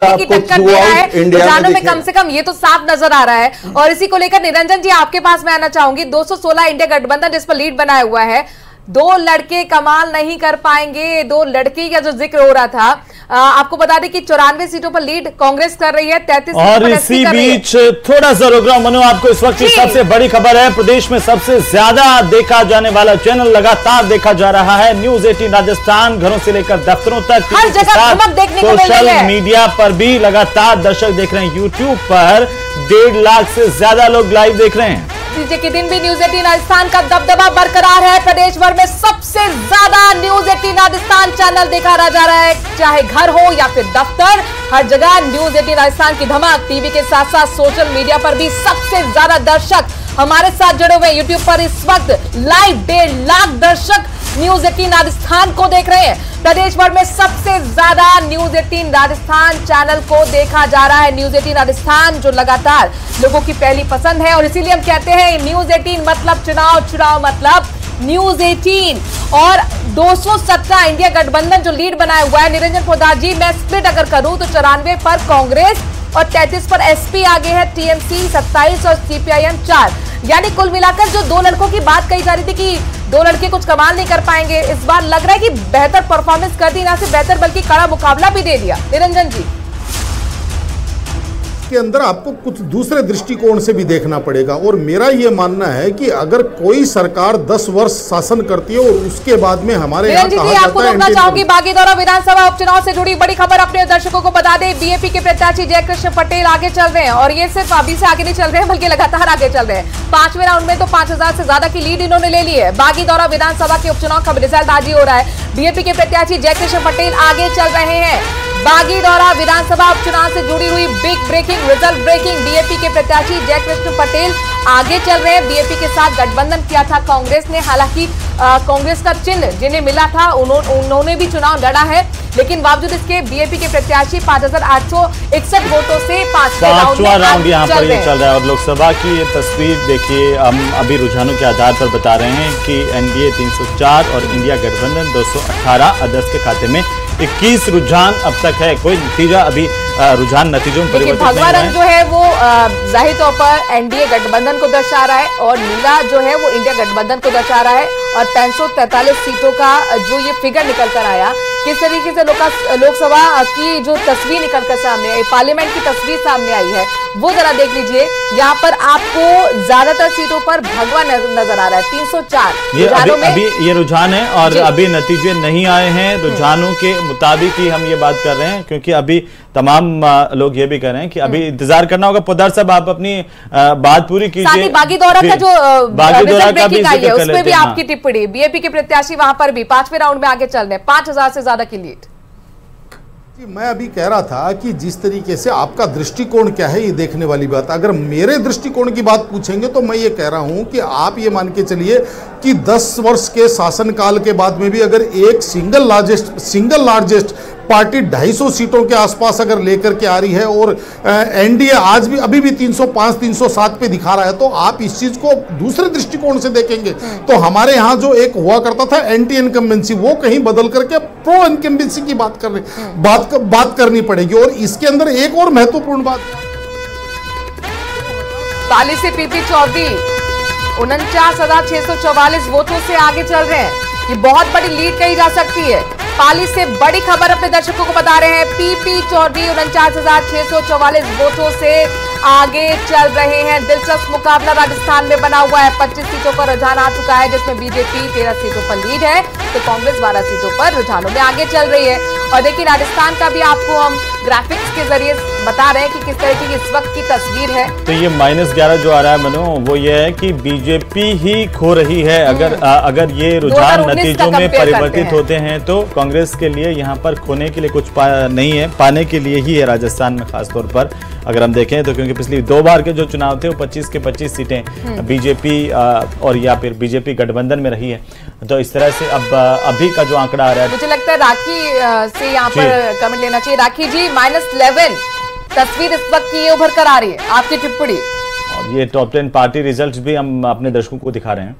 की टक्कर दे रहा है रुझानों में, कम से कम ये तो साफ नजर आ रहा है। और इसी को लेकर निरंजन जी आपके पास मैं आना चाहूंगी। 216 इंडिया गठबंधन जिस पर लीड बनाया हुआ है, दो लड़के कमाल नहीं कर पाएंगे, दो लड़के का जो जिक्र हो रहा था। आपको बता दें कि 94 सीटों पर लीड कांग्रेस कर रही है, 33 और इसी बीच थोड़ा सा रुक रहा हूं मनु, आपको इस वक्त की सबसे बड़ी खबर है। प्रदेश में सबसे ज्यादा देखा जाने वाला चैनल लगातार देखा जा रहा है न्यूज 18 राजस्थान। घरों से लेकर दफ्तरों तक हर जगह देखने को मिल रही है। सोशल मीडिया पर भी लगातार दर्शक देख रहे हैं। यूट्यूब पर 1.5 लाख से ज्यादा लोग लाइव देख रहे हैं। तीसरे के दिन भी न्यूज 18 राजस्थान का दबदबा बरकरार है। प्रदेश भर में सबसे ज्यादा न्यूज 18 राजस्थान चैनल देखा जा रहा है, चाहे घर हो या फिर दफ्तर, हर जगह न्यूज 18 राजस्थान की धमाक। टीवी के साथ साथ सोशल मीडिया पर भी सबसे ज्यादा दर्शक हमारे साथ जुड़े हुए। यूट्यूब पर इस वक्त लाइव 1.5 लाख दर्शक न्यूज 18 राजस्थान को देख रहे हैं। प्रदेश भर में सबसे ज्यादा न्यूज 18 राजस्थान चैनल को देखा जा रहा है। न्यूज 18 राजस्थान जो लगातार लोगों की पहली पसंद है, और इसीलिए हम कहते हैं न्यूज 18 मतलब चुनाव, चुनाव मतलब न्यूज 18। और 217 इंडिया गठबंधन जो लीड बनाया हुआ है, निरंजन पोद्दार जी, मैं स्प्लिट अगर करूं तो 94 पर कांग्रेस और 33 पर एसपी आगे है, टीएमसी 27 और सीपीआईएम 4। यानी कुल मिलाकर जो दो लड़कों की बात कही जा रही थी कि दो लड़के कुछ कमाल नहीं कर पाएंगे, इस बार लग रहा है कि बेहतर परफॉर्मेंस कर दी, ना सिर्फ बेहतर बल्कि कड़ा मुकाबला भी दे दिया। निरंजन जी, के अंदर आपको कुछ दूसरे दृष्टिकोण से भी देखना पड़ेगा। और मेरा यह मानना है कि अगर कोई सरकार 10 वर्ष शासन करती है और उसके बाद में हमारे यहाँ कहा जाता है, आपको रोकना चाहूंगी। बागीदौरा विधानसभा उपचुनाव से जुड़ी बड़ी खबर अपने दर्शकों को बता दें। बीएपी के प्रत्याशी जयकृष्ण पटेल आगे चल रहे हैं, और ये सिर्फ अभी से आगे नहीं चल रहे हैं बल्कि लगातार आगे चल रहे हैं। 5वें राउंड में तो 5000 से ज्यादा की लीड इन्होंने ले ली है। बागीदौरा विधानसभा के उपचुनाव का रिजल्ट आज ही हो रहा है। बीएपी के प्रत्याशी जयकृष्ण पटेल आगे चल रहे हैं। बागीदौरा विधानसभा उपचुनाव से जुड़ी हुई big breaking, result breaking. BAP के प्रत्याशी जयकृष्ण पटेल आगे चल रहे हैं। बीएपी के साथ गठबंधन किया था कांग्रेस ने, हालांकि कांग्रेस का चिन्ह जिन्हें मिला था उन्होंने भी चुनाव लड़ा है, लेकिन बावजूद इसके बीएपी के प्रत्याशी 5861 वोटों से पांचवा राउंड यहाँ पर ये चल रहा है। और लोकसभा की ये तस्वीर देखिए, हम अभी रुझानों के आधार पर बता रहे हैं कि एनडीए 304 और इंडिया गठबंधन 218। अदर्स के खाते में 21 रुझान अब तक है। कोई नतीजा अभी रुझान नतीजों में परिवर्तन नहीं भगवा रंग जो है वो जाहिर तौर पर एनडीए गठबंधन को दर्शा रहा है, और नीला जो है वो इंडिया गठबंधन को दर्शा रहा है। और 343 सीटों का जो ये फिगर निकल कर आया, किस तरीके से लोकसभा की जो तस्वीर निकल कर सामने आई, पार्लियामेंट की तस्वीर सामने आई है, वो जरा देख लीजिए। यहाँ पर आपको ज्यादातर सीटों पर भगवा नजर आ रहा है, 304। ये अभी ये रुझान है और अभी नतीजे नहीं आए हैं। रुझानों के मुताबिक ही हम ये बात कर रहे हैं, क्योंकि अभी तमाम लोग ये भी कर रहे हैं कि अभी इंतजार करना होगा। पोद्दार साहब, आप अपनी बात पूरी कीजिए। बागीदौरा का जो बागीदौरा का भी है उसमें भी आपकी टिप्पणी। बीएपी के प्रत्याशी वहां पर भी 5वें राउंड में आगे चल रहे हैं, 5000 से ज्यादा की लीड। मैं अभी कह रहा था कि जिस तरीके से आपका दृष्टिकोण क्या है, ये देखने वाली बात। अगर मेरे दृष्टिकोण की बात पूछेंगे तो मैं ये कह रहा हूं कि आप ये मान के चलिए कि 10 वर्ष के शासनकाल के बाद में भी अगर एक सिंगल लार्जेस्ट पार्टी 250 सीटों के आसपास अगर लेकर के आ रही है, और एनडीए आज भी अभी भी 305 307 पे दिखा रहा है, तो आप इस चीज को दूसरे दृष्टिकोण से देखेंगे तो हमारे यहाँ जो एक हुआ करता था एंटी इनकम्बेंसी, वो कहीं बदल करके प्रो इनकम्बेंसी की बात करनी पड़ेगी। और इसके अंदर एक और महत्वपूर्ण बात, पाली से पीपी चौधरी 49,644 वोटों से आगे चल रहे हैं। ये बहुत बड़ी लीड कही जा सकती है। पाली से बड़ी खबर अपने दर्शकों को बता रहे हैं। पीपी चौधरी 49,644 वोटों से आगे चल रहे हैं। दिलचस्प मुकाबला राजस्थान में बना हुआ है। 25 सीटों पर रुझान आ चुका है, जिसमें बीजेपी 13 सीटों पर लीड है, तो कांग्रेस 12 सीटों पर रुझानों में आगे चल रही है। और देखिए, राजस्थान का भी आपको हम ग्राफिक्स के जरिए बता रहे हैं कि किस तरह की इस वक्त की तस्वीर है। तो ये -11 जो आ रहा है मनु, वो ये है कि बीजेपी ही खो रही है। अगर ये रुझान नतीजों में परिवर्तित होते हैं तो कांग्रेस के लिए यहाँ पर खोने के लिए कुछ नहीं है, पाने के लिए ही है राजस्थान में खासतौर पर अगर हम देखें तो। क्योंकि पिछली 2 बार के जो चुनाव थे वो 25 के 25 सीटें बीजेपी और या फिर बीजेपी गठबंधन में रही है। तो इस तरह से अब अभी का जो आंकड़ा आ रहा है, मुझे लगता है राखी से यहाँ पर कमेंट लेना चाहिए। राखी जी, -11 तस्वीर इस वक्त की ये उभर कर आ रही है, आपकी टिप्पणी। और ये टॉप 10 पार्टी रिजल्ट्स भी हम अपने दर्शकों को दिखा रहे हैं।